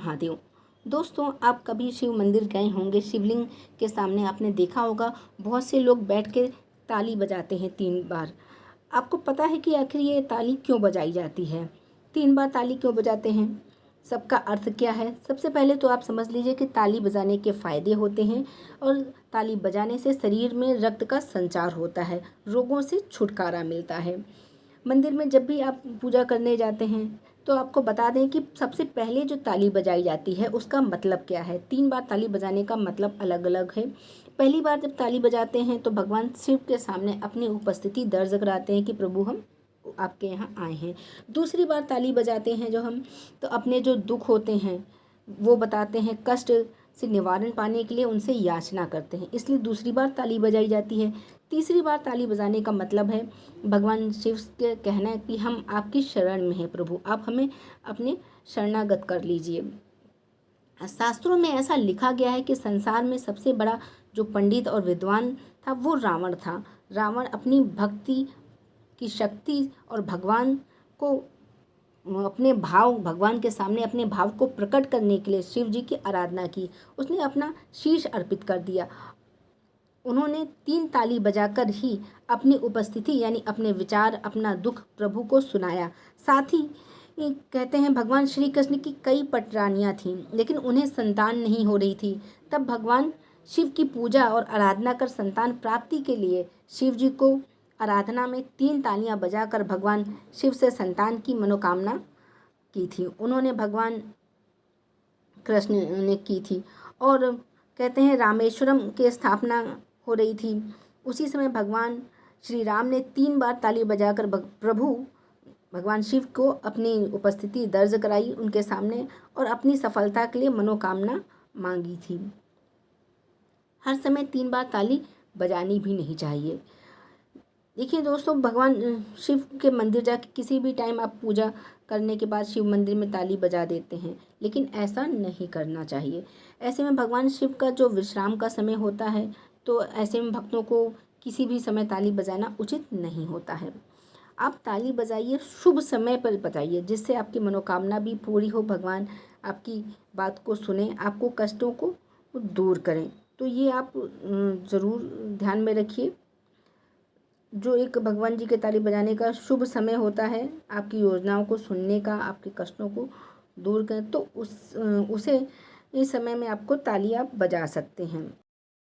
महादेव। दोस्तों, आप कभी शिव मंदिर गए होंगे। शिवलिंग के सामने आपने देखा होगा बहुत से लोग बैठ के ताली बजाते हैं 3 बार। आपको पता है कि आखिर ये ताली क्यों बजाई जाती है? 3 बार ताली क्यों बजाते हैं? सबका अर्थ क्या है? सबसे पहले तो आप समझ लीजिए कि ताली बजाने के फ़ायदे होते हैं और ताली बजाने से शरीर में रक्त का संचार होता है, रोगों से छुटकारा मिलता है। मंदिर में जब भी आप पूजा करने जाते हैं तो आपको बता दें कि सबसे पहले जो ताली बजाई जाती है उसका मतलब क्या है। 3 बार ताली बजाने का मतलब अलग अलग है। पहली बार जब ताली बजाते हैं तो भगवान शिव के सामने अपनी उपस्थिति दर्ज कराते हैं कि प्रभु हम आपके यहाँ आए हैं। दूसरी बार ताली बजाते हैं जो हम, तो अपने जो दुख होते हैं वो बताते हैं, कष्ट से निवारण पाने के लिए उनसे याचना करते हैं, इसलिए दूसरी बार ताली बजाई जाती है। तीसरी बार ताली बजाने का मतलब है भगवान शिव के कहना है कि हम आपकी शरण में हैं प्रभु, आप हमें अपने शरणागत कर लीजिए। शास्त्रों में ऐसा लिखा गया है कि संसार में सबसे बड़ा जो पंडित और विद्वान था वो रावण था। रावण अपनी भक्ति की शक्ति और भगवान को अपने भाव, भगवान के सामने अपने भाव को प्रकट करने के लिए शिव जी की आराधना की। उसने अपना शीश अर्पित कर दिया। उन्होंने 3 ताली बजाकर ही अपनी उपस्थिति यानी अपने विचार, अपना दुख प्रभु को सुनाया। साथ ही कहते हैं भगवान श्री कृष्ण की कई पटरानियाँ थीं, लेकिन उन्हें संतान नहीं हो रही थी। तब भगवान शिव की पूजा और आराधना कर संतान प्राप्ति के लिए शिव जी को आराधना में 3 तालियां बजाकर भगवान शिव से संतान की मनोकामना की थी। उन्होंने भगवान कृष्ण ने की थी। और कहते हैं रामेश्वरम की स्थापना हो रही थी। उसी समय भगवान श्री राम ने 3 बार ताली बजाकर प्रभु भगवान शिव को अपनी उपस्थिति दर्ज कराई उनके सामने और अपनी सफलता के लिए मनोकामना मांगी थी। हर समय 3 बार ताली बजानी भी नहीं चाहिए। देखिए दोस्तों, भगवान शिव के मंदिर जाके किसी भी टाइम आप पूजा करने के बाद शिव मंदिर में ताली बजा देते हैं, लेकिन ऐसा नहीं करना चाहिए। ऐसे में भगवान शिव का जो विश्राम का समय होता है, तो ऐसे में भक्तों को किसी भी समय ताली बजाना उचित नहीं होता है। आप ताली बजाइए, शुभ समय पर बजाइए, जिससे आपकी मनोकामना भी पूरी हो, भगवान आपकी बात को सुने, आपको कष्टों को दूर करें। तो ये आप ज़रूर ध्यान में रखिए। जो एक भगवान जी के ताली बजाने का शुभ समय होता है आपकी योजनाओं को सुनने का, आपके कष्टों को दूर करें, तो उसे इस समय में आपको तालियां बजा सकते हैं।